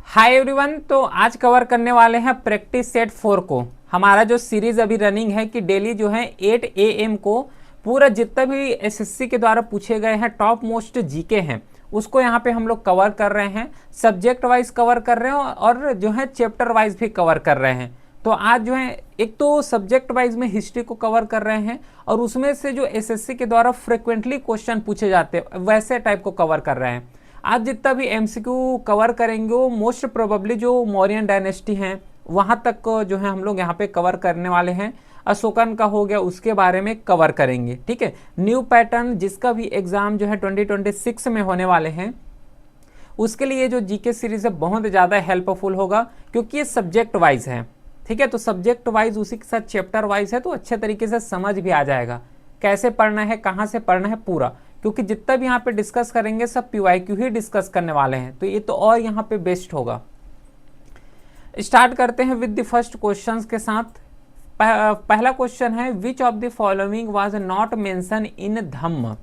Hi everyone. तो आज cover करने वाले हैं प्रैक्टिस सेट 4 को। हमारा जो सीरीज अभी रनिंग है कि डेली जो है 8 AM को पूरा जितना भी एसएससी के द्वारा पूछे गए हैं टॉप मोस्ट जीके हैं उसको यहाँ पे हम लोग कवर कर रहे हैं। सब्जेक्ट वाइज कवर कर रहे हैं और जो है चैप्टर वाइज भी कवर कर रहे हैं। तो आज जो है एक तो सब्जेक्ट वाइज में हिस्ट्री को कवर कर रहे हैं और उसमें से जो एसएससी के द्वारा फ्रिक्वेंटली क्वेश्चन पूछे जाते हैं वैसे टाइप को कवर कर रहे हैं। आज जितना भी एमसीक्यू कवर करेंगे वो मोस्ट प्रोबेबली जो मौर्यन डायनेस्टी हैं वहाँ तक जो है हम लोग यहाँ पे कवर करने वाले हैं। अशोकन का हो गया उसके बारे में कवर करेंगे। ठीक है, न्यू पैटर्न जिसका भी एग्जाम जो है 2026 में होने वाले हैं उसके लिए जो जीके सीरीज है बहुत ज़्यादा हेल्पफुल होगा क्योंकि ये सब्जेक्ट वाइज है। ठीक है, तो सब्जेक्ट वाइज उसी के साथ चैप्टर वाइज है तो अच्छे तरीके से समझ भी आ जाएगा कैसे पढ़ना है, कहाँ से पढ़ना है पूरा, क्योंकि जितना भी यहाँ पे डिस्कस करेंगे सब पीवाईक्यू ही डिस्कस करने वाले हैं तो ये तो और यहाँ पे बेस्ट होगा। स्टार्ट करते हैं विद द फर्स्ट क्वेश्चंस के साथ। पहला क्वेश्चन है which of the following was not mention in Dhamma.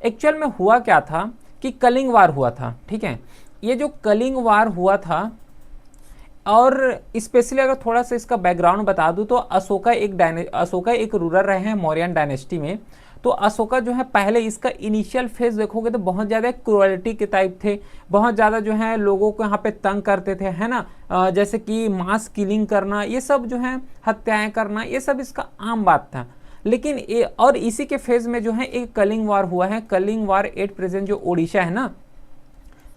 Actual में हुआ क्या था कि कलिंग वार हुआ था। ठीक है, ये जो कलिंग वार हुआ था और स्पेशली अगर थोड़ा सा इसका बैकग्राउंड बता दूं तो अशोका एक रूलर रहे हैं मौर्यन डायनेस्टी में। तो अशोका जो है पहले इसका इनिशियल फेज देखोगे तो बहुत ज़्यादा क्रूअलिटी के टाइप थे, बहुत ज़्यादा जो है लोगों को यहाँ पे तंग करते थे, है ना। जैसे कि मास किलिंग करना, ये सब जो है हत्याएं करना, ये सब इसका आम बात था। लेकिन और इसी के फेज में जो है एक कलिंग वार हुआ है। कलिंग वार एट प्रेजेंट जो उड़ीसा है ना,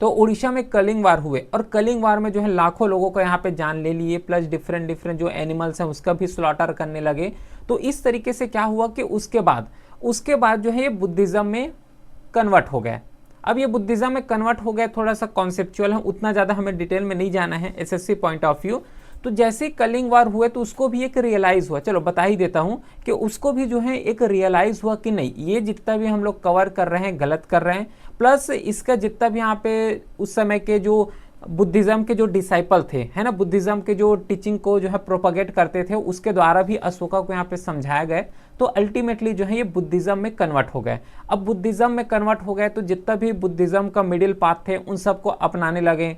तो उड़ीसा में कलिंग वार हुए और कलिंग वार में जो है लाखों लोगों को यहाँ पे जान ले लिए, प्लस डिफरेंट डिफरेंट जो एनिमल्स हैं उसका भी स्लॉटर करने लगे। तो इस तरीके से क्या हुआ कि उसके बाद जो है ये बुद्धिज्म में कन्वर्ट हो गया। अब ये बुद्धिज्म में कन्वर्ट हो गया, थोड़ा सा कॉन्सेप्चुअल है, उतना ज़्यादा हमें डिटेल में नहीं जाना है एसएससी पॉइंट ऑफ व्यू। तो जैसे ही कलिंग वार हुए तो उसको भी एक रियलाइज़ हुआ, चलो बता ही देता हूँ कि उसको भी जो है एक रियलाइज़ हुआ कि नहीं ये जितना भी हम लोग कवर कर रहे हैं गलत कर रहे हैं। प्लस इसका जितना भी यहाँ पे उस समय के जो बुद्धिज़्म के जो डिसाइपल थे, है ना, बुद्धिज़्म के जो टीचिंग को जो है प्रोपगेट करते थे उसके द्वारा भी अशोका को यहाँ पे समझाया गया। तो अल्टीमेटली जो है ये बुद्धिज़्म में कन्वर्ट हो गए। अब बुद्धिज़्म में कन्वर्ट हो गए तो जितना भी बुद्धिज़्म का मिडिल पाथ थे उन सबको अपनाने लगे,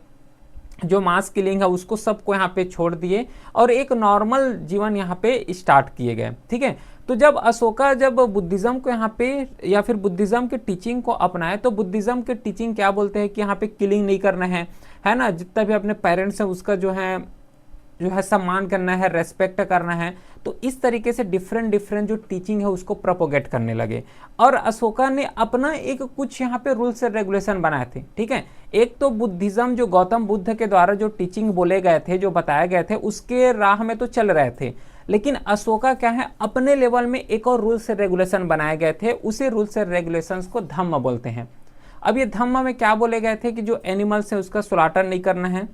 जो मास किलिंग है उसको सबको यहाँ पे छोड़ दिए और एक नॉर्मल जीवन यहाँ पे स्टार्ट किए गए। ठीक है, तो जब अशोका जब बुद्धिज़्म को यहाँ पे या फिर बुद्धिज़्म के टीचिंग को अपनाए तो बुद्धिज़्म के टीचिंग क्या बोलते हैं कि यहाँ पे किलिंग नहीं करना है ना, जितना भी अपने पेरेंट्स हैं उसका जो है सम्मान करना है, रेस्पेक्ट करना है। तो इस तरीके से डिफरेंट जो टीचिंग है उसको प्रोपोगेट करने लगे और अशोका ने अपना एक कुछ यहाँ पे रूल्स एंड रेगुलेशन बनाए थे। ठीक है, एक तो बुद्धिज़्म जो गौतम बुद्ध के द्वारा जो टीचिंग बोले गए थे, जो बताए गए थे उसके राह में तो चल रहे थे, लेकिन अशोका क्या है अपने लेवल में एक और रूल्स एंड रेगुलेशन बनाए गए थे। उसी रूल्स एंड रेगुलेशंस को धम्म बोलते हैं। अब ये धम्म में क्या बोले गए थे कि जो एनिमल्स है उसका स्लॉटर नहीं करना है,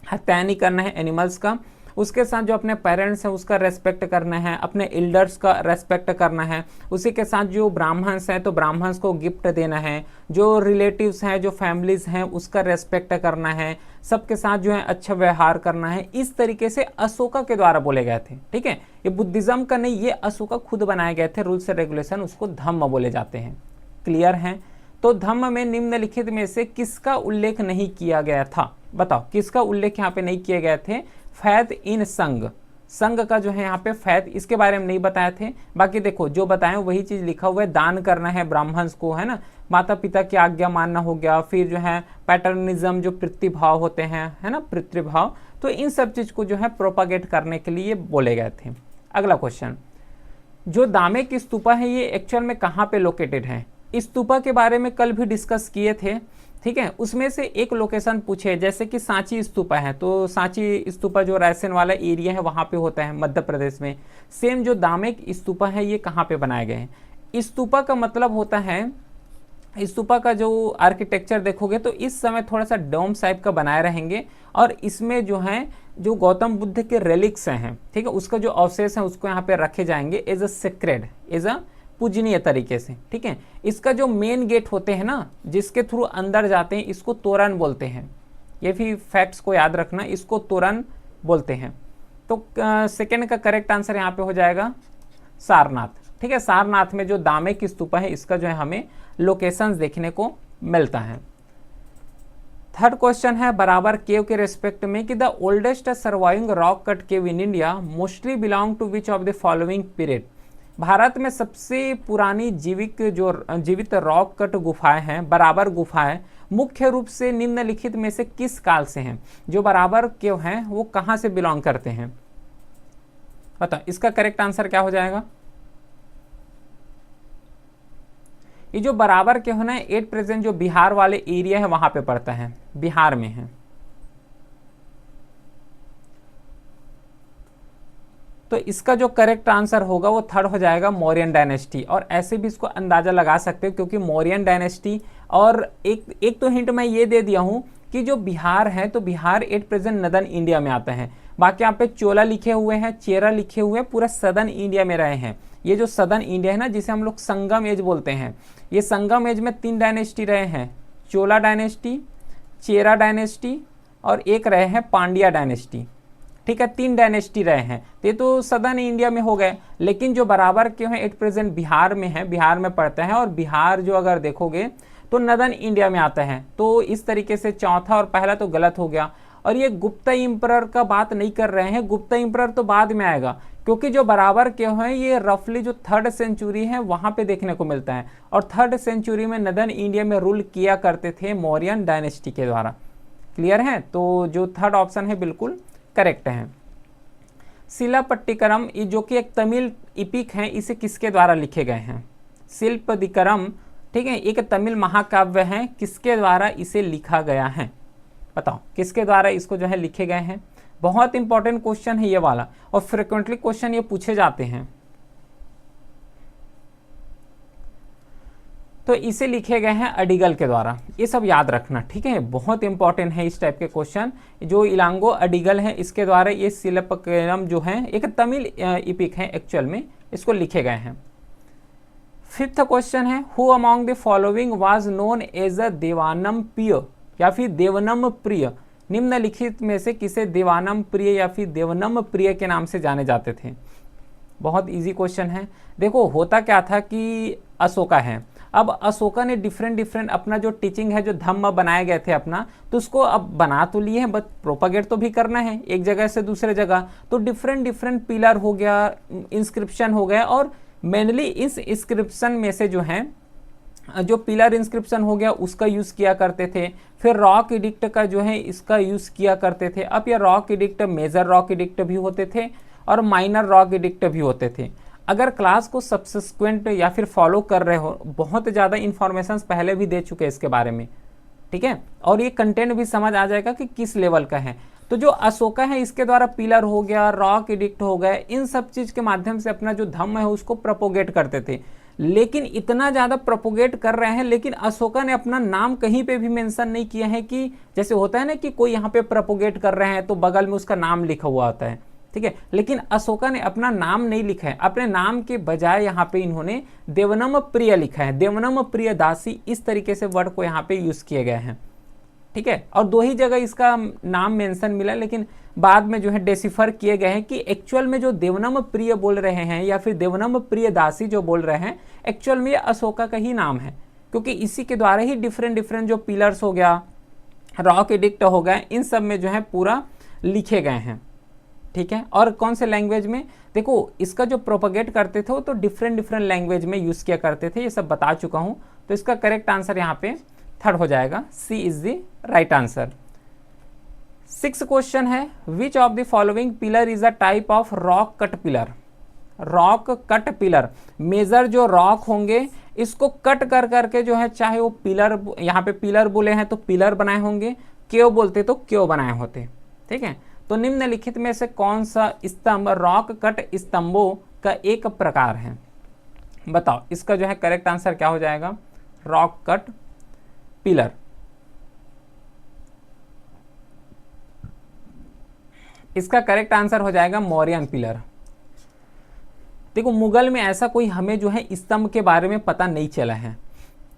हत्या नहीं करना है एनिमल्स का, उसके साथ जो अपने पेरेंट्स हैं उसका रेस्पेक्ट करना है, अपने एल्डर्स का रेस्पेक्ट करना है, उसी के साथ जो ब्राह्मण्स हैं तो ब्राह्मण्स को गिफ्ट देना है, जो रिलेटिव्स हैं जो फैमिलीज हैं उसका रेस्पेक्ट करना है, सबके साथ जो है अच्छा व्यवहार करना है। इस तरीके से अशोका के द्वारा बोले गए थे। ठीक है, ये बुद्धिज़्म का नहीं, ये अशोका खुद बनाए गए थे रूल्स एंड रेगुलेशन, उसको धम्म बोले जाते हैं। क्लियर है? तो धम्म में निम्नलिखित में से किसका उल्लेख नहीं किया गया था? बताओ किसका उल्लेख यहाँ पे नहीं किए गए थे? फैथ इन संघ, संघ का जो है यहाँ पे फैथ, इसके बारे में नहीं बताए थे। बाकी देखो जो बताए वही चीज लिखा हुआ है, दान करना है ब्राह्मण्स को, है ना, माता पिता की आज्ञा मानना हो गया, फिर जो है पैटर्निज्म जो पितृभाव होते हैं, है ना, पितृभाव, तो इन सब चीज को जो है प्रोपागेट करने के लिए बोले गए थे। अगला क्वेश्चन, जो दामेक स्तूपा है ये एक्चुअल में कहाँ पे लोकेटेड है? स्तूपा के बारे में कल भी डिस्कस किए थे। ठीक है, उसमें से एक लोकेशन पूछे, जैसे कि सांची स्तूपा है तो सांची स्तूपा जो रायसेन वाला एरिया है वहाँ पे होता है मध्य प्रदेश में। सेम जो दामेक स्तूपा है ये कहाँ पे बनाए गए हैं? स्तूपा का मतलब होता है, स्तूपा का जो आर्किटेक्चर देखोगे तो इस समय थोड़ा सा डोम टाइप का बनाए रहेंगे और इसमें जो है जो गौतम बुद्ध के रेलिक्स हैं, ठीक है, उसका जो अवशेष है उसको यहाँ पे रखे जाएंगे as a sacred, as a पूजनीय तरीके से। ठीक है, इसका जो मेन गेट होते हैं ना जिसके थ्रू अंदर जाते हैं इसको तोरण बोलते हैं। ये भी फैक्ट्स को याद रखना, इसको तोरण बोलते हैं। तो सेकेंड का करेक्ट आंसर यहाँ पे हो जाएगा सारनाथ। ठीक है, सारनाथ में जो दामेक स्तूपा है इसका जो है हमें लोकेशंस देखने को मिलता है। थर्ड क्वेश्चन है बराबर केव के रेस्पेक्ट में कि the oldest surviving rock cut cave in India mostly belong to which of the following period. Bharat में सबसे पुरानी जीवित रॉक कट गुफाएं हैं, बराबर गुफाएं मुख्य रूप से निम्नलिखित में से किस काल से हैं? जो बराबर केव हैं वो कहां से बिलोंग करते हैं? बताओ इसका करेक्ट आंसर क्या हो जाएगा? ये जो बराबर केव है ना, एट प्रेजेंट जो बिहार वाले एरिया है वहां पे पड़ता है, बिहार में है। तो इसका जो करेक्ट आंसर होगा वो थर्ड हो जाएगा, मौर्यन डायनेस्टी। और ऐसे भी इसको अंदाजा लगा सकते हो क्योंकि मौर्यन डायनेस्टी, और एक तो हिंट मैं ये दे दिया हूं कि जो बिहार है तो Bihar at present northern India में आता है। बाकी यहाँ पे चोला लिखे हुए हैं, चेरा लिखे हुए हैं, पूरा सदर्न इंडिया में रहे हैं। ये जो सदर्न इंडिया है ना, जिसे हम लोग संगम एज बोलते हैं, ये संगम एज में 3 डायनेस्टी रहे हैं, चोला डायनेस्टी, चेरा डायनेस्टी और एक रहे हैं पांड्या डायनेस्टी। ठीक है, 3 डायनेस्टी रहे हैं। तो ये तो सदर्न इंडिया में हो गए, लेकिन जो बराबर क्यों है एट प्रेजेंट बिहार में है, बिहार में पड़ता है। और बिहार जो अगर देखोगे तो नदर्न इंडिया में आता है। तो इस तरीके से चौथा और पहला तो गलत हो गया। और ये गुप्ता इंपरर का बात नहीं कर रहे हैं, गुप्ता इंपरर तो बाद में आएगा, क्योंकि जो बराबर क्यों है ये रफली जो 3rd सेंचुरी है वहां पे देखने को मिलता है। और 3rd सेंचुरी में नदर्न इंडिया में रूल किया करते थे मौर्यन डायनेस्टी के द्वारा। क्लियर है? तो जो 3rd ऑप्शन है बिल्कुल करेक्ट है। शिलापट्टिकरम जो कि एक तमिल इपिक है, इसे किसके द्वारा लिखे गए हैं? शिल्पदिकरम, ठीक है, एक तमिल महाकाव्य है, किसके द्वारा इसे लिखा गया है? बताओ किसके द्वारा इसको जो है लिखे गए हैं? बहुत इंपॉर्टेंट क्वेश्चन है ये वाला, और फ्रिक्वेंटली क्वेश्चन ये पूछे जाते हैं। तो इसे लिखे गए हैं अडिगल के द्वारा। ये सब याद रखना, ठीक है, बहुत इंपॉर्टेंट है इस टाइप के क्वेश्चन। जो इलांगो अडिगल है इसके द्वारा ये शिल्पकरम जो है एक तमिल इपिक है, एक्चुअल में इसको लिखे गए हैं। 5th क्वेश्चन है who among the following was known as a Devanam Priya या फिर देवनम प्रिय? निम्नलिखित में से किसे देवानम प्रिय या फिर देवनम प्रिय के नाम से जाने जाते थे? बहुत इजी क्वेश्चन है। देखो होता क्या था कि अशोका है, अब अशोका ने डिफरेंट अपना जो टीचिंग है, जो धम्म बनाए गए थे अपना, तो उसको अब बना तो लिए हैं, बट प्रोपागेट तो भी करना है एक जगह से दूसरे जगह। तो डिफरेंट पिलर हो गया, इंस्क्रिप्शन हो गया, और मेनली इस इंस्क्रिप्शन में से जो है जो पिलर इंस्क्रिप्शन हो गया उसका यूज किया करते थे। फिर रॉक एडिक्ट का जो है इसका यूज किया करते थे। अब ये rock edict major rock edict भी होते थे और माइनर रॉक एडिक्ट भी होते थे। अगर क्लास को सब्सिक्वेंट या फिर फॉलो कर रहे हो, बहुत ज़्यादा इन्फॉर्मेशन पहले भी दे चुके हैं इसके बारे में, ठीक है, और ये कंटेंट भी समझ आ जाएगा कि किस लेवल का है। तो जो अशोका है इसके द्वारा पिलर हो गया, रॉक एडिक्ट हो गए, इन सब चीज़ के माध्यम से अपना जो धम्म है उसको प्रोपोगेट करते थे। लेकिन इतना ज़्यादा प्रोपोगेट कर रहे हैं, लेकिन अशोका ने अपना नाम कहीं पे भी मेंशन नहीं किया है कि जैसे होता है ना कि कोई यहाँ पे प्रोपोगेट कर रहे हैं तो बगल में उसका नाम लिखा हुआ होता है, ठीक है, लेकिन अशोका ने अपना नाम नहीं लिखा है। अपने नाम के बजाय यहाँ पे इन्होंने देवनम प्रिय लिखा है, देवनम प्रिय दासी, इस तरीके से वर्ड को यहाँ पे यूज किए गए हैं, ठीक है। और 2 ही जगह इसका नाम मेंशन मिला, लेकिन बाद में जो है डेसिफर किए गए हैं कि एक्चुअल में जो देवनम प्रिय बोल रहे हैं या फिर देवनम प्रिय दासी जो बोल रहे हैं, एक्चुअल में अशोका का ही नाम है, क्योंकि इसी के द्वारा ही डिफरेंट जो पिलर्स हो गया, रॉक एडिक्ट हो गए, इन सब में जो है पूरा लिखे गए हैं, ठीक है। और कौन से लैंग्वेज में? देखो इसका जो प्रोपगेट करते थे वो तो डिफरेंट लैंग्वेज में यूज किया करते थे, ये सब बता चुका हूं। तो इसका करेक्ट आंसर यहाँ पे थर्ड हो जाएगा, C is the right answer. 6th question है which of the following pillar is a type of rock cut pillar? Rock cut pillar, major जो रॉक होंगे इसको कट कर करके जो है, चाहे वो पिलर, यहाँ पे पिलर बोले हैं तो पिलर बनाए होंगे, क्यों बोलते तो क्यों बनाए होते, ठीक है। तो निम्नलिखित में से कौन सा स्तंभ रॉक कट स्तंभों का एक प्रकार है? बताओ इसका जो है करेक्ट आंसर क्या हो जाएगा? Rock cut pillar. इसका करेक्ट आंसर हो जाएगा मौर्यन पिलर। देखो मुगल में ऐसा कोई हमें जो है स्तंभ के बारे में पता नहीं चला है,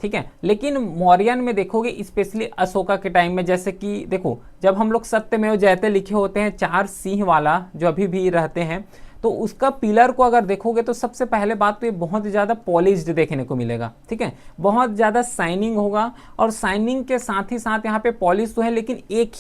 ठीक है, लेकिन मौर्यन में देखोगे स्पेशली अशोका के टाइम में, जैसे कि देखो जब हम लोग सत्यमेव जयते लिखे होते हैं 4 सिंह वाला जो अभी भी रहते हैं, तो उसका पिलर को अगर देखोगे तो सबसे पहले बात तो ये बहुत ज़्यादा पॉलिश्ड देखने को मिलेगा, ठीक है, बहुत ज़्यादा शाइनिंग होगा, और शाइनिंग के साथ ही साथ यहाँ पे पॉलिश तो है, लेकिन एक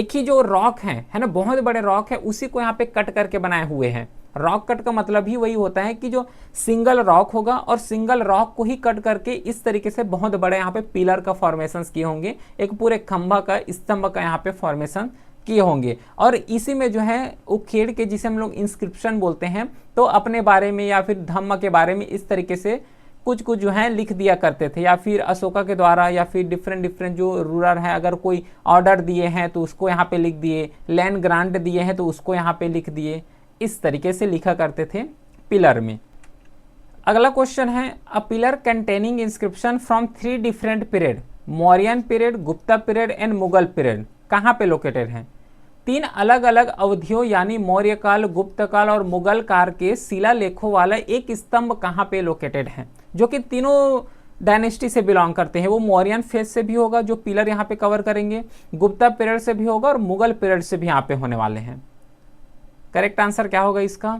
ही जो रॉक है ना, बहुत बड़े रॉक है, उसी को यहाँ पे कट करके बनाए हुए हैं। रॉक कट का मतलब ही वही होता है कि जो सिंगल रॉक होगा और सिंगल रॉक को ही कट करके इस तरीके से बहुत बड़े यहाँ पे पिलर का फॉर्मेशन किए होंगे, एक पूरे खंभा का, स्तंभ का यहाँ पे फॉर्मेशन किए होंगे। और इसी में जो है उखेड़ के, जिसे हम लोग इंस्क्रिप्शन बोलते हैं, तो अपने बारे में या फिर धम्म के बारे में इस तरीके से कुछ कुछ जो है लिख दिया करते थे, या फिर अशोका के द्वारा, या फिर डिफरेंट जो रूलर है, अगर कोई ऑर्डर दिए हैं तो उसको यहाँ पे लिख दिए, लैंड ग्रांट दिए हैं तो उसको यहाँ पे लिख दिए, इस तरीके से लिखा करते थे पिलर में। अगला क्वेश्चन है, a pillar containing inscription from 3 different period, Mauryan period, Gupta period and Mughal period, कहाँ पे लोकेटेड है? 3 अलग अलग अवधियों यानी मौर्य काल, गुप्त काल और मुगल काल के शिलालेखों वाला एक स्तंभ कहाँ पे लोकेटेड है, जो कि तीनों डायनेस्टी से बिलोंग करते हैं। वो मौर्यन फेज से भी होगा जो पिलर यहाँ पे कवर करेंगे, गुप्ता पीरियड से भी होगा और मुगल पीरियड से भी यहाँ पे होने वाले हैं। करेक्ट आंसर क्या होगा इसका?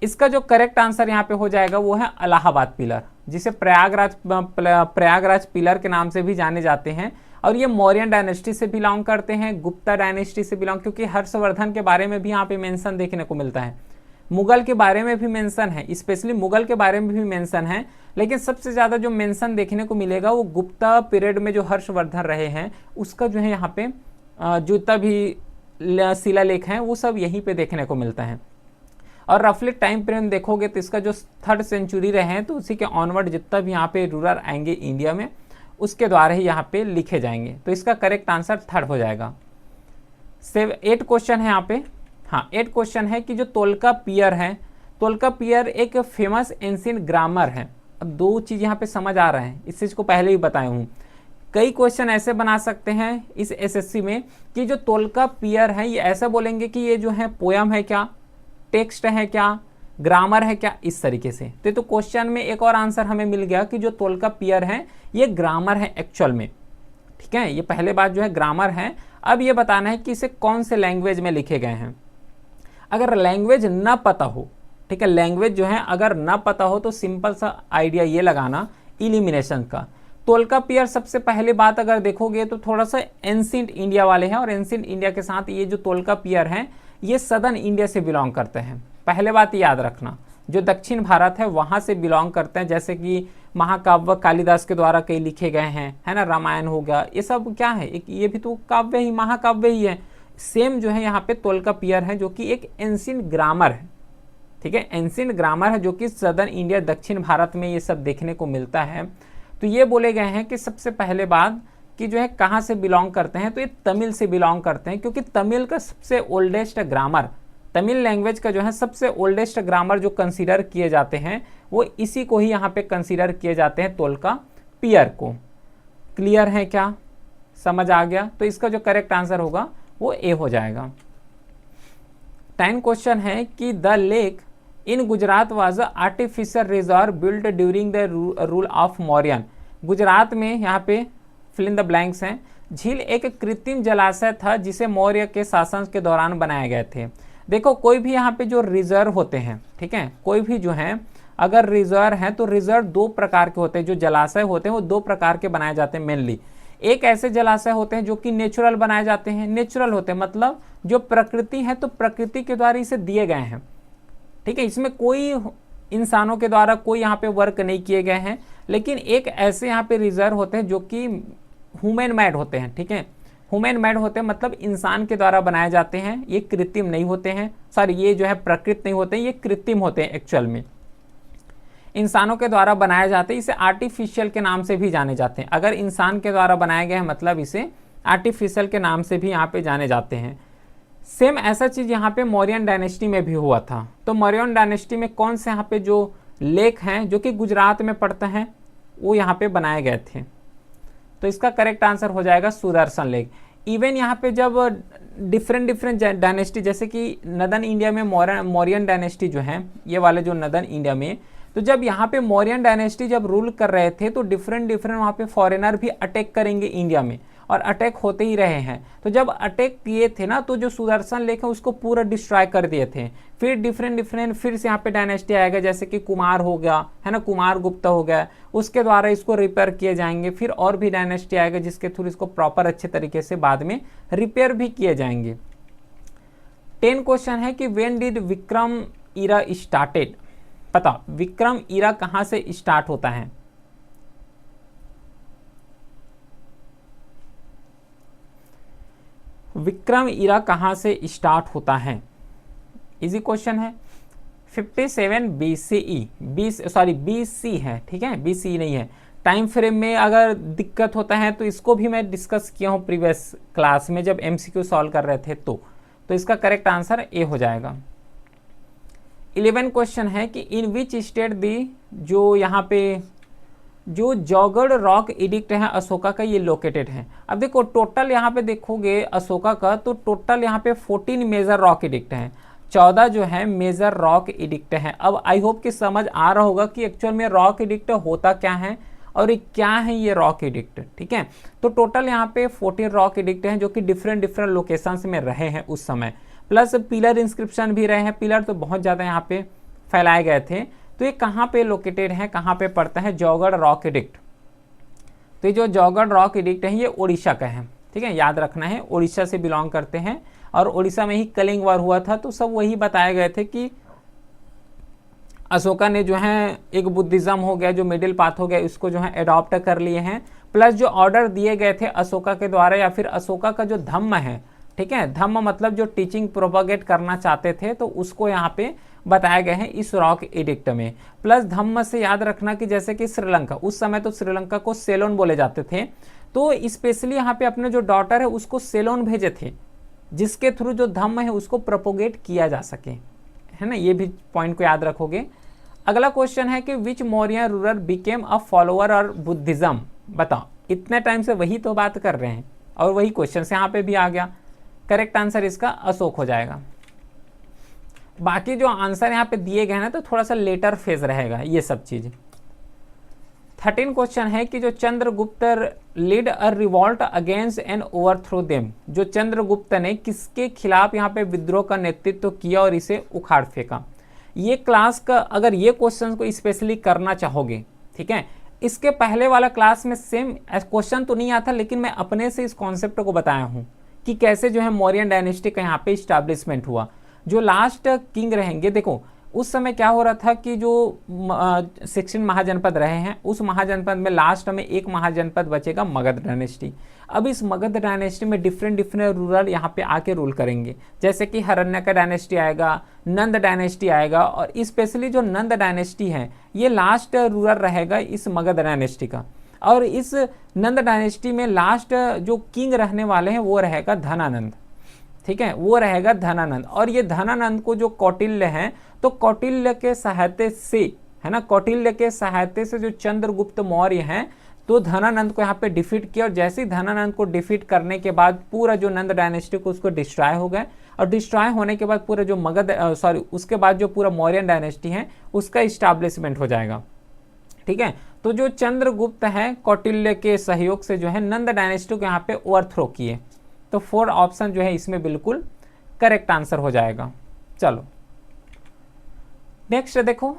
इसका जो करेक्ट आंसर यहाँ पे हो जाएगा वो है इलाहाबाद पिलर, जिसे प्रयागराज पिलर के नाम से भी जाने जाते हैं। और ये मौर्यन डायनेस्टी से बिलोंग करते हैं, गुप्ता डायनेस्टी से बिलोंग, क्योंकि हर्षवर्धन के बारे में भी यहाँ पे मेंशन देखने को मिलता है, मुगल के बारे में भी मेंशन है, स्पेशली मुगल के बारे में भी मेंशन है, लेकिन सबसे ज़्यादा जो मेंशन देखने को मिलेगा वो गुप्ता पीरियड में जो हर्षवर्धन रहे हैं उसका जो है यहाँ पे जितना भी शिलालेख हैं वो सब यहीं पे देखने को मिलता है। और रफली टाइम पीरियड देखोगे तो इसका जो 3rd सेंचुरी रहे हैं तो उसी के ऑनवर्ड जितना भी यहाँ पे रूलर आएंगे इंडिया में उसके द्वारा ही यहाँ पे लिखे जाएंगे, तो इसका करेक्ट आंसर 3rd हो जाएगा। 8 क्वेश्चन है यहाँ पे। हाँ, 8 क्वेश्चन है कि जो तोलका पियर है, तोलका पियर एक फेमस एंशिएंट ग्रामर है। अब 2 चीज़ यहाँ पे समझ आ रहे हैं, इस चीज़ को पहले ही बताया हूँ। कई क्वेश्चन ऐसे बना सकते हैं इस एसएससी में कि जो तोलका पियर है ये ऐसा बोलेंगे कि ये जो है पोयम है क्या, टेक्स्ट है क्या, ग्रामर है क्या, इस तरीके से। तो क्वेश्चन में एक और आंसर हमें मिल गया कि जो तोलका पियर है ये ग्रामर है एक्चुअल में, ठीक है, ये पहले बात जो है ग्रामर है। अब ये बताना है कि इसे कौन से लैंग्वेज में लिखे गए हैं। अगर लैंग्वेज ना पता हो, ठीक है, लैंग्वेज जो है अगर ना पता हो तो सिंपल सा आइडिया ये लगाना इलिमिनेशन का। तोलका पियर सबसे पहले बात अगर देखोगे तो थोड़ा सा एंशिएंट इंडिया वाले हैं, और एंशिएंट इंडिया के साथ ये जो तोलका पियर हैं ये सदर्न इंडिया से बिलोंग करते हैं। पहले बात याद रखना, जो दक्षिण भारत है वहाँ से बिलोंग करते हैं, जैसे कि महाकाव्य कालिदास के द्वारा कई लिखे गए हैं, है ना, रामायण हो गया, ये सब क्या है, एक ये भी तो काव्य ही, महाकाव्य ही है। सेम जो है यहाँ पे तोलका पियर है जो कि एक एंशिएंट ग्रामर है, ठीक है, एंशिएंट ग्रामर है जो कि सदर्न इंडिया दक्षिण भारत में ये सब देखने को मिलता है। तो ये बोले गए हैं कि सबसे पहले बात कि जो है कहाँ से बिलोंग करते हैं, तो ये तमिल से बिलोंग करते हैं, क्योंकि तमिल का सबसे ओल्डेस्ट ग्रामर, तमिल लैंग्वेज का जो है सबसे ओल्डेस्ट ग्रामर जो कंसीडर किए जाते हैं वो इसी को ही यहाँ पे कंसीडर किए जाते हैं, तोलका पियर को। क्लियर है क्या, समझ आ गया? तो इसका जो करेक्ट आंसर होगा वो ए हो जाएगा। 10 क्वेश्चन है कि the lake in Gujarat was artificial reserve built during the rule of Mauryan. Gujarat में यहाँ पे फिल इन द ब्लैंक्स हैं। झील एक कृत्रिम जलाशय था जिसे मौर्य के शासन के दौरान बनाए गए थे। देखो कोई भी यहाँ पे जो रिजर्व होते हैं, ठीक है, कोई भी जो है अगर रिजर्व है तो रिजर्व 2 प्रकार के होते हैं, जो जलाशय होते हैं वो 2 प्रकार के बनाए जाते हैं मेनली। एक ऐसे जलाशय होते हैं जो कि नेचुरल बनाए जाते हैं, नेचुरल होते हैं मतलब जो प्रकृति है तो प्रकृति के द्वारा इसे दिए गए हैं, ठीक है, इसमें कोई इंसानों के द्वारा कोई यहाँ पे वर्क नहीं किए गए हैं। लेकिन एक ऐसे यहाँ पे रिजर्व होते हैं जो कि ह्यूमन मेड होते हैं, ठीक है, ह्यूमन मेड होते हैं मतलब इंसान के द्वारा बनाए जाते हैं, ये कृत्रिम नहीं होते हैं, सॉरी ये जो है प्रकृति नहीं होते हैं, ये कृत्रिम होते हैं, एक्चुअल में इंसानों के द्वारा बनाए जाते हैं। इसे आर्टिफिशियल के नाम से भी जाने जाते हैं। अगर इंसान के द्वारा बनाए गए हैं मतलब इसे आर्टिफिशियल के नाम से भी यहाँ पे जाने जाते हैं। सेम ऐसा चीज़ यहाँ पे मौर्यन डायनेस्टी में भी हुआ था। तो मौर्यन डायनेस्टी में कौन से यहाँ पे जो लेक हैं जो कि गुजरात में पड़ते हैं वो यहाँ पे बनाए गए थे। तो इसका करेक्ट आंसर हो जाएगा सुदर्शन लेक। इवन यहाँ पे जब डिफरेंट डायनेस्टी जैसे कि नदन इंडिया में मौर्यन डायनेस्टी जो है, ये वाले जो नदन इंडिया में, तो जब यहाँ पे मौर्यन डायनेस्टी जब रूल कर रहे थे तो डिफरेंट वहाँ पे फॉरेनर भी अटैक करेंगे इंडिया में, और अटैक होते ही रहे हैं। तो जब अटैक किए थे ना, तो जो सुदर्शन लेक है उसको पूरा डिस्ट्रॉय कर दिए थे। फिर डिफरेंट फिर से यहाँ पे डायनेस्टी आएगा, जैसे कि कुमार हो गया है ना, कुमार गुप्त हो गया, उसके द्वारा इसको रिपेयर किए जाएंगे। फिर और भी डायनेस्टी आएगा जिसके थ्रू इसको प्रॉपर अच्छे तरीके से बाद में रिपेयर भी किए जाएंगे। 10 क्वेश्चन है कि when did Vikram era started. बताओ विक्रम ईरा कहां से स्टार्ट होता है। विक्रम ईरा कहां से स्टार्ट होता है, इजी क्वेश्चन है। 57 BCE, BC है, ठीक है, BCE नहीं है। टाइम फ्रेम में अगर दिक्कत होता है तो इसको भी मैं डिस्कस किया हूं प्रीवियस क्लास में जब MCQ सॉल्व कर रहे थे। तो इसका करेक्ट आंसर ए हो जाएगा। 11 क्वेश्चन है कि इन विच स्टेट दी, जो यहाँ पे जो जौगढ़ रॉक एडिक्ट है अशोका का, ये लोकेटेड है। अब देखो टोटल यहाँ पे देखोगे अशोका का, तो टोटल यहाँ पे 14 मेजर रॉक एडिक्ट हैं, 14 जो है मेजर रॉक एडिक्ट हैं। अब आई होप कि समझ आ रहा होगा कि एक्चुअल में रॉक एडिक्ट होता क्या है और क्या है ये रॉक एडिक्ट, ठीक है। तो टोटल यहाँ पे 14 रॉक एडिक्ट हैं जो कि डिफरेंट लोकेशंस में रहे हैं उस समय, प्लस पिलर इंस्क्रिप्शन भी रहे हैं। पिलर तो बहुत ज़्यादा यहाँ पे फैलाए गए थे। तो ये कहाँ पे लोकेटेड है, कहाँ पे पड़ता है, जौगढ़ रॉक एडिक्ट। तो ये जो जौगढ़ रॉक एडिक्ट है ये उड़ीसा का है, ठीक है, याद रखना है, उड़ीसा से बिलोंग करते हैं। और उड़ीसा में ही कलिंग वार हुआ था, तो सब वही बताए गए थे कि अशोका ने जो है एक बुद्धिज्म हो गया, जो मिडिल पाथ हो गया, उसको जो है अडॉप्ट कर लिए हैं। प्लस जो ऑर्डर दिए गए थे अशोका के द्वारा, या फिर अशोका का जो धम्म है, ठीक है, धम्म मतलब जो टीचिंग प्रोपागेट करना चाहते थे, तो उसको यहाँ पे बताया गया है इस रॉक एडिक्ट में। प्लस धम्म से याद रखना कि जैसे कि श्रीलंका, उस समय तो श्रीलंका को सेलोन बोले जाते थे, तो स्पेशली यहाँ पे अपने जो डॉटर है उसको सेलोन भेजे थे, जिसके थ्रू जो धम्म है उसको प्रोपोगेट किया जा सके, है ना, ये भी पॉइंट को याद रखोगे। अगला क्वेश्चन है कि which Maurya ruler became a follower और बुद्धिज्म। बताओ, इतने टाइम से वही तो बात कर रहे हैं और वही क्वेश्चन यहाँ पे भी आ गया। करेक्ट आंसर इसका अशोक हो जाएगा। बाकी जो आंसर यहाँ पे दिए गए ना, तो थोड़ा सा लेटर फेज रहेगा ये सब चीज। 13 क्वेश्चन है कि जो Chandragupta lead a revolt against and overthrow them. जो चंद्रगुप्त ने किसके खिलाफ यहाँ पे विद्रोह का नेतृत्व किया और इसे उखाड़ फेंका। ये क्लास का अगर ये क्वेश्चन को स्पेशली करना चाहोगे, ठीक है, इसके पहले वाला क्लास में सेम क्वेश्चन तो नहीं आता, लेकिन मैं अपने से इस कॉन्सेप्ट को बताया हूँ कि कैसे जो है मौर्यन डायनेस्टी का यहाँ पे इस्टेब्लिशमेंट हुआ। जो लास्ट किंग रहेंगे, देखो उस समय क्या हो रहा था कि जो 16 महाजनपद रहे हैं, उस महाजनपद में लास्ट में एक महाजनपद बचेगा मगध डायनेस्टी। अब इस मगध डायनेस्टी में डिफरेंट रूलर यहाँ पे आके रूल करेंगे, जैसे कि हिरण्यक डायनेस्टी आएगा, नंद डायनेस्टी आएगा, और स्पेशली जो नंद डायनेस्टी है ये लास्ट रूलर रहेगा इस मगध डायनेस्टी का। और इस नंद डायनेस्टी में लास्ट जो किंग रहने वाले हैं वो रहेगा धनानंद, ठीक है, वो रहेगा धनानंद। और ये धनानंद को जो कौटिल्य हैं, तो कौटिल्य के सहायता से, है ना, कौटिल्य के सहायता से जो चंद्रगुप्त मौर्य हैं, तो धनानंद को यहाँ पे डिफीट किया। और जैसे ही धनानंद को डिफीट करने के बाद पूरा जो नंद डायनेस्टी को उसको डिस्ट्रॉय हो गए, और डिस्ट्रॉय होने के बाद पूरा जो उसके बाद जो पूरा मौर्यन डायनेस्टी है उसका इस्टेब्लिशमेंट हो जाएगा, ठीक है। तो जो चंद्रगुप्त है कौटिल्य के सहयोग से जो है नंद डायनेस्टी को यहाँ पे ओवरथ्रो किए। तो 4 ऑप्शन जो है इसमें बिल्कुल करेक्ट आंसर हो जाएगा। चलो नेक्स्ट देखो,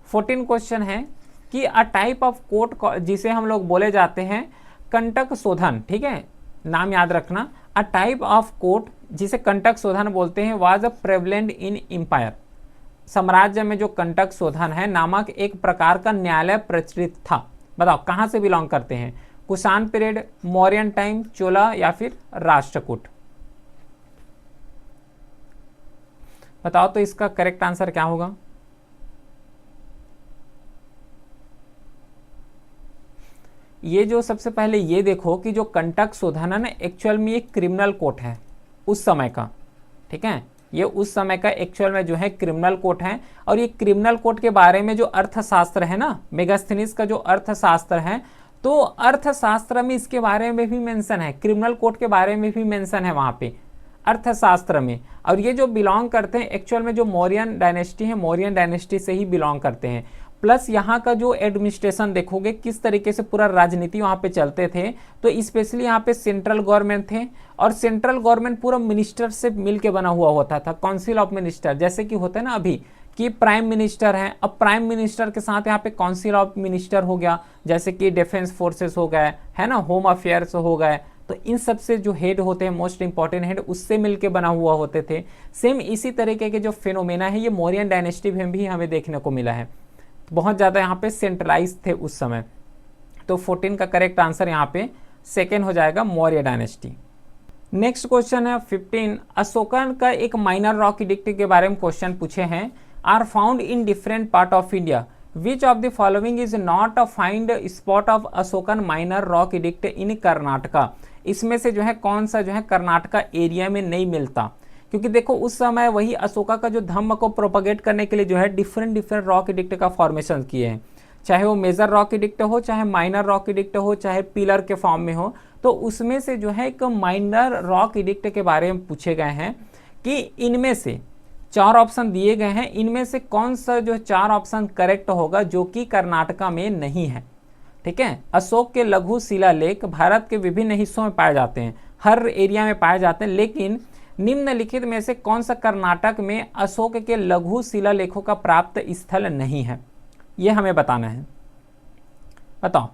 14 क्वेश्चन है कि अ टाइप ऑफ कोर्ट, जिसे हम लोग बोले जाते हैं कंटक शोधन, ठीक है, नाम याद रखना। अ टाइप ऑफ कोर्ट जिसे कंटक शोधन बोलते हैं was a prevalent in empire. साम्राज्य में जो कंटक शोधन है नामक एक प्रकार का न्यायालय प्रचलित था। बताओ कहाँ से बिलोंग करते हैं, कुषाण पीरियड, मौर्यन टाइम, चोला या फिर राष्ट्रकूट। बताओ तो इसका करेक्ट आंसर क्या होगा। ये जो सबसे पहले ये देखो कि जो कंटक शोधन है ना, एक्चुअल में ये क्रिमिनल कोर्ट है उस समय का, ठीक है, ये उस समय का एक्चुअल में जो है क्रिमिनल कोर्ट है। और ये क्रिमिनल कोर्ट के बारे में जो अर्थशास्त्र है ना, मेगास्थनीज का जो अर्थशास्त्र है, तो अर्थशास्त्र में इसके बारे में भी मेंशन है, क्रिमिनल कोर्ट के बारे में भी मेंशन है वहां पे अर्थशास्त्र में। और ये जो बिलोंग करते हैं एक्चुअल में जो मौर्यन डायनेस्टी है, मौर्यन डायनेस्टी से ही बिलोंग करते हैं। प्लस यहाँ का जो एडमिनिस्ट्रेशन देखोगे किस तरीके से पूरा राजनीति वहाँ पे चलते थे, तो स्पेशली यहाँ पे सेंट्रल गवर्नमेंट थे और सेंट्रल गवर्नमेंट पूरा मिनिस्टर से मिलके बना हुआ होता था, काउंसिल ऑफ मिनिस्टर, जैसे कि होता है ना अभी कि प्राइम मिनिस्टर है, अब प्राइम मिनिस्टर के साथ यहाँ पे काउंसिल ऑफ मिनिस्टर हो गया, जैसे कि डिफेंस फोर्सेस हो गए, है ना, होम अफेयर्स हो गए, तो इन सब से जो हेड होते हैं मोस्ट इंपॉर्टेंट हेड उससे मिलके बना हुआ होते थे। सेम इसी तरीके के जो फिनोमेना है ये मौर्यन डायनेस्टी में भी हमें देखने को मिला है, बहुत ज़्यादा यहाँ पे सेंट्रलाइज थे उस समय। तो 14 का करेक्ट आंसर यहाँ पे सेकेंड हो जाएगा, मौर्य डायनेस्टी। नेक्स्ट क्वेश्चन है 15, अशोकन का एक माइनर रॉक इडिक्ट के बारे में क्वेश्चन पूछे हैं, are found in different part of India, which of the following is not a find spot of Ashokan minor rock edict in Karnataka. इसमें से जो है कौन सा जो है कर्नाटका एरिया में नहीं मिलता, क्योंकि देखो उस समय वही अशोका का जो धम्म को प्रोपगेट करने के लिए जो है डिफरेंट रॉक इडिक्ट का फॉर्मेशन किए हैं, चाहे वो मेजर रॉक इडिक्ट हो, चाहे माइनर रॉक इडिक्ट हो, चाहे पिलर के फॉर्म में हो, तो उसमें से जो है एक माइनर रॉक इडिक्ट के बारे में पूछे गए हैं कि इनमें से 4 ऑप्शन दिए गए हैं, इनमें से कौन सा जो 4 ऑप्शन करेक्ट होगा जो कि कर्नाटका में नहीं है। ठीक है, अशोक के लघु शिलालेख भारत के विभिन्न हिस्सों में पाए जाते हैं, हर एरिया में पाए जाते हैं, लेकिन निम्नलिखित में से कौन सा कर्नाटक में अशोक के लघु शिलालेखों का प्राप्त स्थल नहीं है, यह हमें बताना है। बताओ।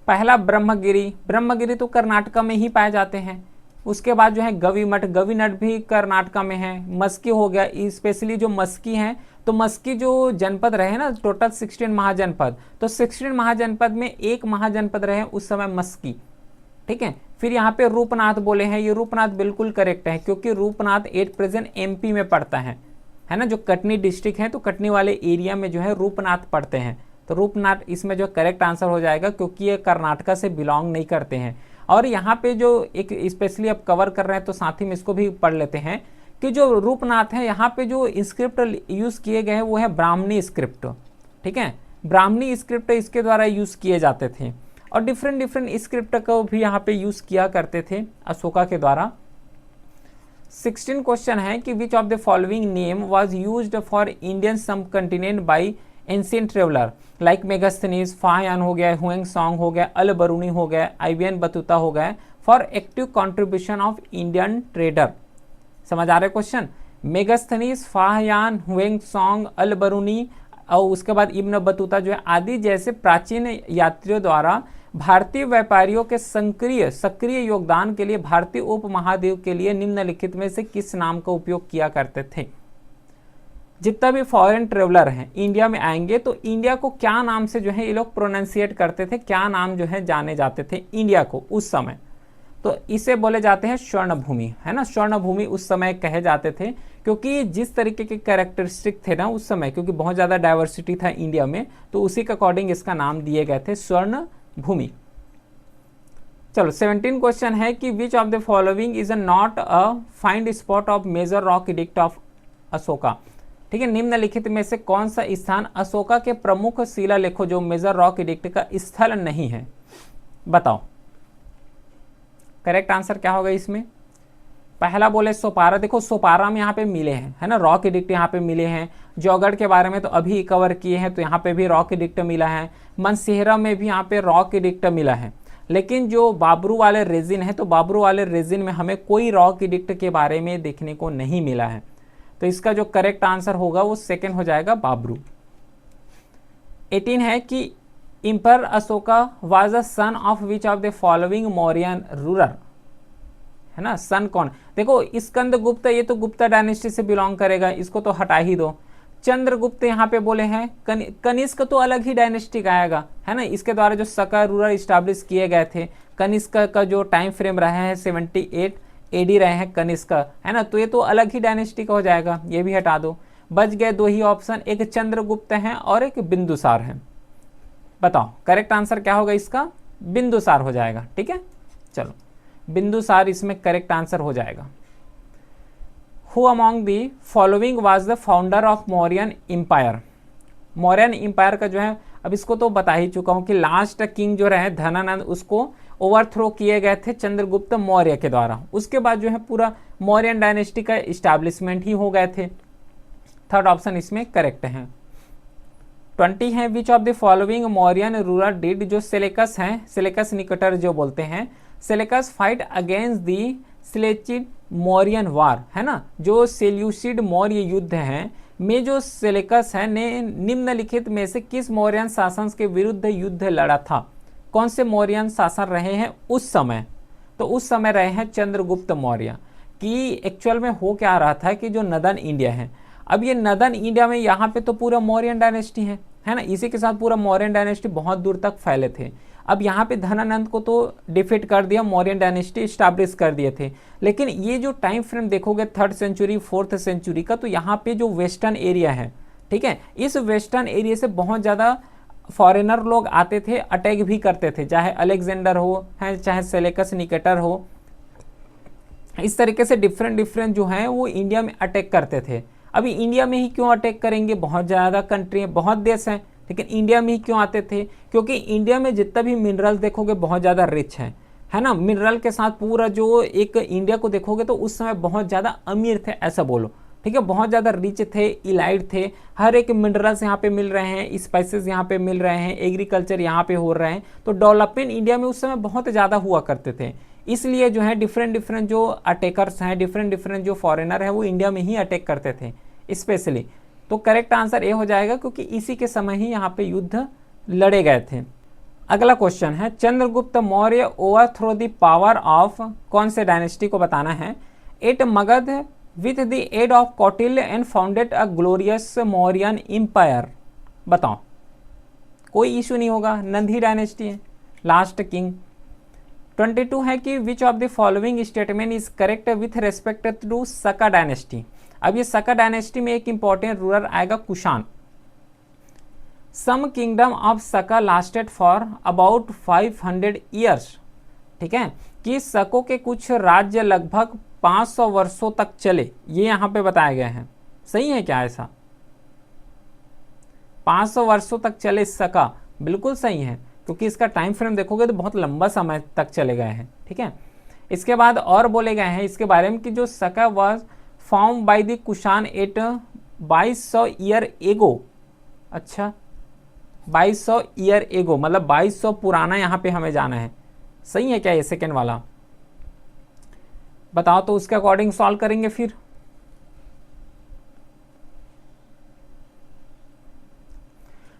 पहला ब्रह्मगिरी, ब्रह्मगिरी तो कर्नाटका में ही पाए जाते हैं। उसके बाद जो है गविमठ, गविमठ भी कर्नाटका में है। मस्की हो गया, स्पेशली जो मस्की है, तो मस्की जो जनपद रहे ना, टोटल 16 महाजनपद, तो 16 महाजनपद में एक महाजनपद रहे उस समय मस्की। ठीक है, फिर यहाँ पे रूपनाथ बोले हैं, ये रूपनाथ बिल्कुल करेक्ट है क्योंकि रूपनाथ एट प्रेजेंट एमपी में पड़ता है ना, जो कटनी डिस्ट्रिक्ट है, तो कटनी वाले एरिया में जो है रूपनाथ पड़ते हैं, तो रूपनाथ इसमें जो करेक्ट आंसर हो जाएगा क्योंकि ये कर्नाटका से बिलोंग नहीं करते हैं। और यहाँ पे जो एक स्पेशली अब कवर कर रहे हैं तो साथ ही में इसको भी पढ़ लेते हैं कि जो रूपनाथ है यहाँ पे जो स्क्रिप्ट यूज़ किए गए हैं वो है ब्राह्मणी स्क्रिप्ट। ठीक है, ब्राह्मणी स्क्रिप्ट इसके द्वारा यूज़ किए जाते थे और डिफरेंट स्क्रिप्ट को भी यहाँ पे यूज़ किया करते थे अशोका के द्वारा। 16 क्वेश्चन है कि which of the following name was used for Indian subcontinent by ancient traveller, like Megasthenes, Fahien हो गया, हुएंगसोंग हो गया, अल बरूनी हो गया, आइबियन बतूता हो गया, for active contribution of Indian trader. समझ आ रहे क्वेश्चन? मेगास्थनीज, फाहयान, हुएंगसोंग, अल बरूनी और उसके बाद इब्न बतूता जो है आदि जैसे प्राचीन यात्रियों द्वारा भारतीय व्यापारियों के सक्रिय योगदान के लिए भारतीय उपमहाद्वीप के लिए निम्नलिखित में से किस नाम का उपयोग किया करते थे। जितना भी फॉरेन ट्रेवलर हैं इंडिया में आएंगे तो इंडिया को क्या नाम से जो है ये लोग प्रोनाउंसिएट करते थे, क्या नाम जो है जाने जाते थे इंडिया को उस समय, तो इसे बोले जाते हैं स्वर्ण भूमि, है ना। स्वर्ण भूमि उस समय कहे जाते थे क्योंकि जिस तरीके के कैरेक्टरिस्टिक थे ना उस समय, क्योंकि बहुत ज़्यादा डाइवर्सिटी था इंडिया में, तो उसी के अकॉर्डिंग इसका नाम दिए गए थे स्वर्ण भूमि। चलो 17 क्वेश्चन है कि which of the following is not a find spot of major rock edict of Ashoka. ठीक है, निम्नलिखित में से कौन सा स्थान अशोका के प्रमुख शिलालेखों जो मेजर रॉक इडिक्ट का स्थल नहीं है, बताओ। करेक्ट आंसर क्या होगा इसमें? पहला बोले सोपारा, देखो सोपारा में यहाँ पे मिले हैं, है ना, रॉक इडिक्ट यहाँ पे मिले हैं। जौगढ़ के बारे में तो अभी कवर किए हैं, तो यहाँ पे भी रॉक इडिक्ट मिला है। मनसेहरा में भी यहाँ पे रॉक इडिक्ट मिला है, लेकिन जो बाबरू वाले रेजिन है, तो बाबरू वाले रेजिन में हमें कोई रॉक इडिक्ट के बारे में देखने को नहीं मिला है, तो इसका जो करेक्ट आंसर होगा वो सेकेंड हो जाएगा, बाबरू। 18 है कि emperor Ashoka was the son of which of the following Mauryan ruler, है ना। सन कौन? देखो स्कंदगुप्त, ये तो गुप्ता डायनेस्टी से बिलोंग करेगा, इसको तो हटा ही दो। चंद्रगुप्त यहाँ पे बोले हैं, कनिष्क तो अलग ही डायनेस्टी का आएगा, है ना, इसके द्वारा जो सका रूलर इस्टेब्लिश किए गए थे। कनिष्क का जो टाइम फ्रेम रहा है 78 एडी रहे हैं कनिष्क, है ना, तो ये तो अलग ही डायनेस्टी का हो जाएगा, ये भी हटा दो। बच गए 2 ही ऑप्शन, एक चंद्रगुप्त है और एक बिंदुसार है। बताओ करेक्ट आंसर क्या होगा इसका? बिंदुसार हो जाएगा। ठीक है, चलो बिंदुसार इसमें करेक्ट आंसर हो जाएगा। Who among the following was the founder of Mauryan empire. Mauryan empire का जो है, अब इसको तो बता ही चुका हूं कि लास्ट किंग जो रहे धनानंद, उसको ओवरथ्रो किए गए थे चंद्रगुप्त मौर्य के द्वारा। उसके बाद जो है पूरा मौर्यन डायनेस्टी का इस्टेब्लिशमेंट ही हो गए थे। थर्ड ऑप्शन इसमें करेक्ट है। 20 है, which of the following Mauryan ruler did, जो सेलेकस हैं, सेलेकस निकटर जो बोलते हैं, सेलेकस फाइट अगेंस्ट दी सेलेचिड मौर्यन वार, है ना, जो सेल्यूसिड मौर्य युद्ध हैं में जो सेलेकस है ने निम्नलिखित में से किस मौर्यन शासन के विरुद्ध युद्ध लड़ा था? कौन से मौर्यन शासन रहे हैं उस समय? तो उस समय रहे हैं चंद्रगुप्त मौर्य। कि एक्चुअल में हो क्या रहा था कि जो नदन इंडिया है, अब ये नदन इंडिया में यहाँ पे तो पूरा मौर्यन डायनेस्टी है ना, इसी के साथ पूरा मौर्यन डायनेस्टी बहुत दूर तक फैले थे। अब यहाँ पे धनानंद को तो डिफीट कर दिया, मौर्यन डायनेस्टी स्टैब्लिश कर दिए थे, लेकिन ये जो टाइम फ्रेम देखोगे 3rd सेंचुरी 4th सेंचुरी का, तो यहाँ पे जो वेस्टर्न एरिया है, ठीक है, इस वेस्टर्न एरिया से बहुत ज़्यादा फॉरेनर लोग आते थे, अटैक भी करते थे, चाहे अलेक्जेंडर हो, है चाहे सेलेकस निकेटर हो, इस तरीके से डिफरेंट जो हैं वो इंडिया में अटैक करते थे। अभी इंडिया में ही क्यों अटैक करेंगे? बहुत ज़्यादा कंट्री है, बहुत देश हैं, लेकिन इंडिया में ही क्यों आते थे? क्योंकि इंडिया में जितना भी मिनरल देखोगे बहुत ज़्यादा रिच है ना, मिनरल के साथ पूरा जो एक इंडिया को देखोगे तो उस समय बहुत ज़्यादा अमीर थे, ऐसा बोलो, ठीक है, बहुत ज़्यादा रिच थे, इलाइट थे, हर एक मिनरल्स यहाँ पे मिल रहे हैं, स्पाइसेस यहाँ पे मिल रहे हैं, एग्रीकल्चर यहाँ पे हो रहे हैं, तो डेवलपमेंट इंडिया में उस समय बहुत ज़्यादा हुआ करते थे। इसलिए जो है डिफरेंट जो अटैकर्स हैं, डिफरेंट जो फॉरेनर है वो इंडिया में ही अटैक करते थे स्पेशली। तो करेक्ट आंसर ए हो जाएगा, क्योंकि इसी के समय ही यहाँ पे युद्ध लड़े गए थे। अगला क्वेश्चन है, Chandragupta Maurya overthrow the power of, कौन से डायनेस्टी को बताना है? It Magadha with the aid of Kautilya and founded a glorious Mauryan empire. बताओ, कोई इशू नहीं होगा, नंदी डायनेस्टी है, लास्ट किंग। 22 है कि which of the following statement is correct with respect to Saka dynasty. अब ये सका डायनेस्टी में एक इंपॉर्टेंट रूलर आएगा Kushan. Some kingdom of Saka lasted for about 500 years, ठीक है, कि सको के कुछ राज्य लगभग 500 वर्षों तक चले, ये यहाँ पे बताया गया है। सही है क्या ऐसा? 500 वर्षों तक चले सका, बिल्कुल सही है, क्योंकि इसका टाइम फ्रेम देखोगे तो बहुत लंबा समय तक चले गए हैं, ठीक है। इसके बाद और बोले गए हैं इसके बारे में कि जो Saka was form by the Kushan at 2200 year ago. अच्छा, 2200 ईयर एगो मतलब 2200 पुराना यहाँ पे हमें जाना है। सही है क्या ये सेकेंड वाला? बताओ तो उसके अकॉर्डिंग सॉल्व करेंगे फिर।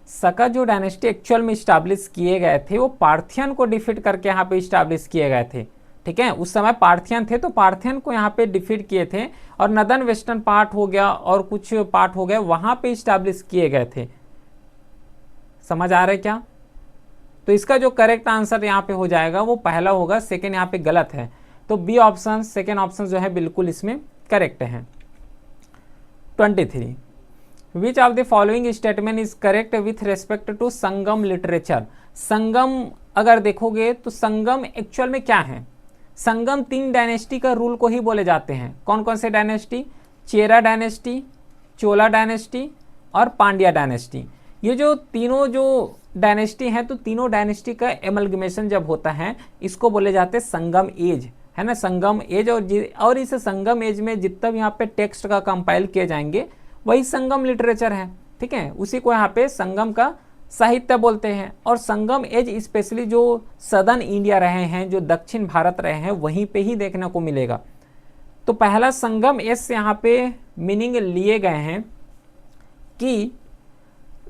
सका जो डायनेस्टी एक्चुअल में स्टैब्लिश किए गए थे वो पार्थियन को डिफीट करके यहाँ पे स्टैब्लिश किए गए थे, ठीक है। उस समय पार्थियन थे तो पार्थियन को यहाँ पे डिफीट किए थे, और नदन वेस्टर्न पार्ट हो गया और कुछ पार्ट हो गया वहां पे स्टैब्लिश किए गए थे। समझ आ रहा है क्या? तो इसका जो करेक्ट आंसर यहाँ पे हो जाएगा वो पहला होगा, सेकेंड यहाँ पे गलत है, तो बी ऑप्शन, सेकेंड ऑप्शन जो है बिल्कुल इसमें करेक्ट है। 23 which of the following statement is correct with respect to Sangam literature. Sangam अगर देखोगे तो संगम एक्चुअल में क्या है? संगम 3 डायनेस्टी का रूल को ही बोले जाते हैं। कौन कौन से डायनेस्टी? चेरा डायनेस्टी, चोला डायनेस्टी और पांड्या डायनेस्टी। ये जो तीनों जो डायनेस्टी हैं, तो तीनों डायनेस्टी का एमलगमेशन जब होता है इसको बोले जाते हैं संगम एज, है ना, संगम एज। और इस संगम एज में जितना भी यहाँ पे टेक्स्ट का कंपाइल किए जाएंगे वही संगम लिटरेचर है, ठीक है, उसी को यहाँ पे संगम का साहित्य बोलते हैं। और संगम एज स्पेशली जो सदर्न इंडिया रहे हैं, जो दक्षिण भारत रहे हैं, वहीं पे ही देखने को मिलेगा। तो पहला संगम एज से यहाँ पे मीनिंग लिए गए हैं कि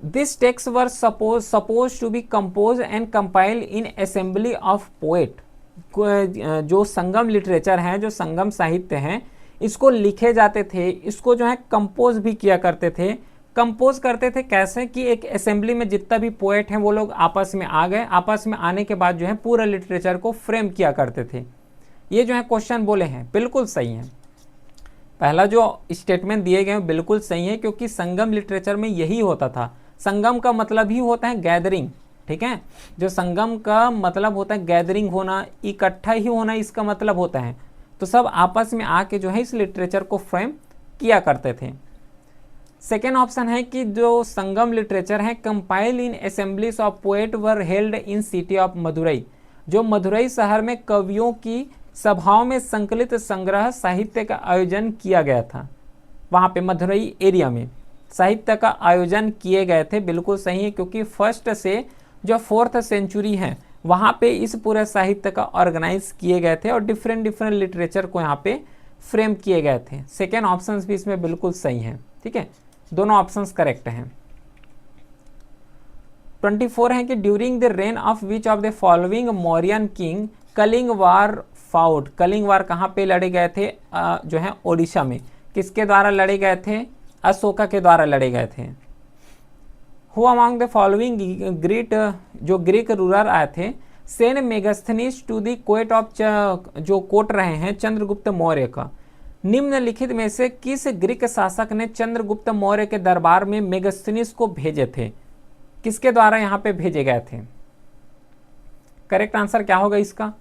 this text were suppose to be compose and compile in assembly of poet. जो संगम लिटरेचर है, जो संगम साहित्य हैं, इसको लिखे जाते थे, इसको जो है कंपोज भी किया करते थे। कंपोज करते थे कैसे? कि एक असेंबली में जितना भी पोएट हैं वो लोग आपस में आ गए, आपस में आने के बाद जो है पूरा लिटरेचर को फ्रेम किया करते थे। ये जो है क्वेश्चन बोले हैं बिल्कुल सही है। पहला जो स्टेटमेंट दिए गए हैं बिल्कुल सही है, क्योंकि संगम लिटरेचर में यही होता था। संगम का मतलब ही होता है गैदरिंग, ठीक है, जो संगम का मतलब होता है गैदरिंग होना, इकट्ठा ही होना इसका मतलब होता है। तो सब आपस में आके जो है इस लिटरेचर को फ्रेम किया करते थे। सेकेंड ऑप्शन है कि जो संगम लिटरेचर है compile in assemblies of poet were held in city of Madurai. जो मदुरई शहर में कवियों की सभाओं में संकलित संग्रह साहित्य का आयोजन किया गया था, वहाँ पे मदुरई एरिया में, साहित्य का आयोजन किए गए थे। बिल्कुल सही है, क्योंकि फर्स्ट से जो 4th सेंचुरी है वहाँ पे इस पूरे साहित्य का ऑर्गेनाइज किए गए थे और डिफरेंट डिफरेंट लिटरेचर को यहाँ पे फ्रेम किए गए थे। सेकेंड ऑप्शन भी इसमें बिल्कुल सही है। ठीक है, दोनों ऑप्शंस करेक्ट हैं। 24 है कि during the reign of which of the following Mauryan king Kalinga war fought. Kalinga war कहाँ पे लड़े गए थे? जो है ओडिशा में। किसके द्वारा लड़े गए थे? अशोका के द्वारा लड़े गए थे। Who among the following great, जो ग्रीक रूलर आए थे, sent Megasthenes to the court of, जो कोर्ट रहे हैं चंद्रगुप्त मौर्य का, निम्नलिखित में से किस ग्रीक शासक ने चंद्रगुप्त मौर्य के दरबार में मेगास्थनीस को भेजे थे? किसके द्वारा यहाँ पे भेजे गए थे? करेक्ट आंसर क्या होगा इसका?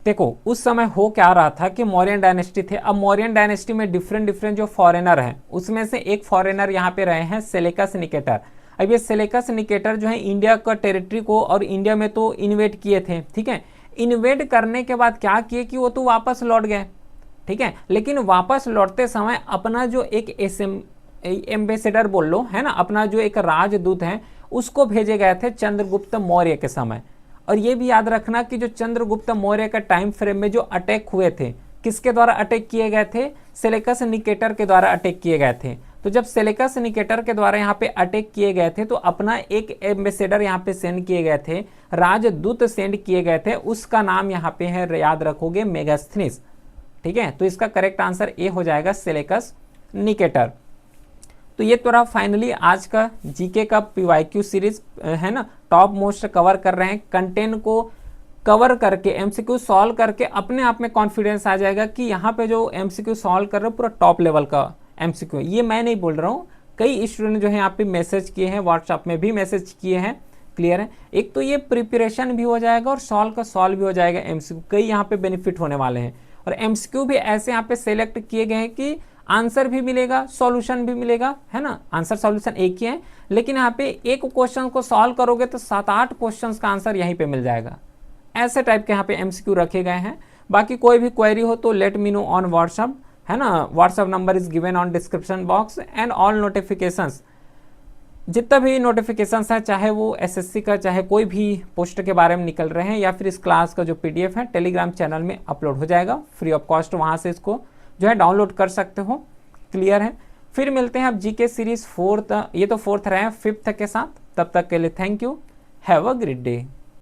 देखो, उस समय हो क्या रहा था कि मौर्यन डायनेस्टी थे। अब मौर्यन डायनेस्टी में डिफरेंट डिफरेंट जो फॉरेनर हैं, उसमें से एक फॉरेनर यहाँ पे रहे हैं सेलेकस निकेटर। अब ये सेलेकस निकेटर जो है इंडिया का टेरिटरी को और इंडिया में तो इन्वेट किए थे। ठीक है, इन्वेट करने के बाद क्या किए कि वो तो वापस लौट गए। ठीक है, लेकिन वापस लौटते समय अपना जो एक एम्बेसडर बोल लो, है ना, अपना जो एक राजदूत है उसको भेजे गए थे चंद्रगुप्त मौर्य के समय। और ये भी याद रखना कि जो चंद्रगुप्त मौर्य का टाइम फ्रेम में जो अटैक हुए थे, किसके द्वारा अटैक किए गए थे? सेलेकस निकेटर के द्वारा अटैक किए गए थे। तो जब सेलेकस निकेटर के द्वारा यहाँ पे अटैक किए गए थे तो अपना एक एम्बेसडर यहाँ पे सेंड किए गए थे, राजदूत सेंड किए गए थे, उसका नाम यहाँ पे है, याद रखोगे, मेगास्थनीस। ठीक है, तो इसका करेक्ट आंसर ए हो जाएगा, सेलेकस निकेटर। तो ये तो रहा फाइनली आज का जीके का पीवाईक्यू सीरीज, है ना, टॉप मोस्ट कवर कर रहे हैं। कंटेंट को कवर करके एमसीक्यू सॉल्व करके अपने आप में कॉन्फिडेंस आ जाएगा कि यहाँ पे जो एमसीक्यू सॉल्व कर रहे हो पूरा टॉप लेवल का एमसीक्यू। ये मैं नहीं बोल रहा हूँ, कई स्टूडेंट जो है यहाँ पे मैसेज किए हैं, व्हाट्सएप में भी मैसेज किए हैं। क्लियर है, एक तो ये प्रिपरेशन भी हो जाएगा और सॉल्व का सॉल्व भी हो जाएगा एमसीक्यू। कई यहाँ पे बेनिफिट होने वाले हैं और एमसीक्यू भी ऐसे यहाँ पे सेलेक्ट किए गए हैं कि आंसर भी मिलेगा, सॉल्यूशन भी मिलेगा, है ना। आंसर सॉल्यूशन एक ही है, लेकिन यहाँ पे एक क्वेश्चन को सॉल्व करोगे तो 7-8 क्वेश्चंस का आंसर यहीं पे मिल जाएगा। ऐसे टाइप के यहाँ पे एमसीक्यू रखे गए हैं। बाकी कोई भी क्वेरी हो तो let me know on WhatsApp, है ना। WhatsApp number is given on description box and all notifications, जितना भी नोटिफिकेशंस है, चाहे वो एसएससी का, चाहे कोई भी पोस्ट के बारे में निकल रहे हैं, या फिर इस क्लास का जो पीडीएफ है टेलीग्राम चैनल में अपलोड हो जाएगा फ्री ऑफ कॉस्ट। वहाँ से इसको जो है डाउनलोड कर सकते हो। क्लियर है, फिर मिलते हैं अब जीके सीरीज 4th, ये तो 4th रहे हैं, 5th के साथ। तब तक के लिए thank you, have a great day.